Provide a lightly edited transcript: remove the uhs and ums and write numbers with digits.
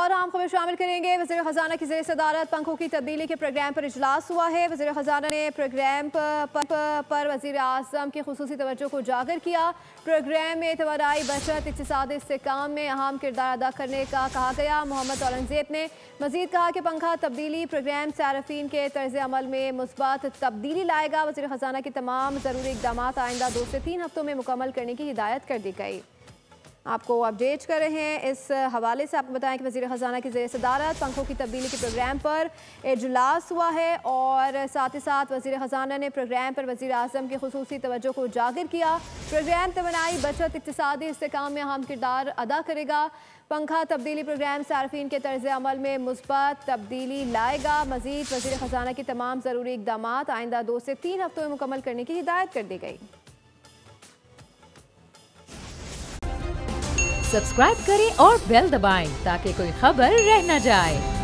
और आम खबर शामिल करेंगे। वज़ीर ख़जाना की ज़ेर सदारत पंखों की तब्दीली के प्रोग्राम पर इजलास हुआ है। वज़ीर ख़जाना ने प्रोग्राम पर वज़ीर आज़म की खुसूसी तवज्जो को उजागर किया। प्रोग्राम में तवानाई बचत इक़्तिसाद इस्तेहकाम में अहम किरदार अदा करने का कहा गया। मोहम्मद औरंगज़ेब ने मज़ीद कहा कि पंखा तब्दीली प्रोग्राम सारफीन के तर्ज़ अमल में मुस्बत तब्दीली लाएगा। वज़ीर ख़जाना के तमाम ज़रूरी इक़दाम आइंदा 2 से 3 हफ्तों में मुकम्मल करने की हिदायत कर दी गई। आपको अपडेट कर रहे हैं। इस हवाले से आपको बताएं कि वज़ीर ख़जाना की ज़ेर सदारत पंखों की तब्दीली के प्रोग्राम पर इजलास हुआ है और साथ ही साथ वज़ीर ख़जाना ने प्रोग्राम पर वज़ीर आज़म की खुसूसी तवज्जो को उजागर किया। प्रोग्राम तवानाई बचत इक़्तिसादी इस्तेहकाम में अहम किरदार अदा करेगा। पंखा तब्दीली प्रोग्राम सारफीन के तर्ज़ अमल में मुस्बत तब्दीली लाएगा। मज़ीद वज़ीर ख़जाना की तमाम ज़रूरी इक़दाम आइंदा 2 से 3 हफ्तों में मुकम्मल करने की हिदायत कर दी गई। सब्सक्राइब करें और बेल दबाएं ताकि कोई खबर रह न जाए।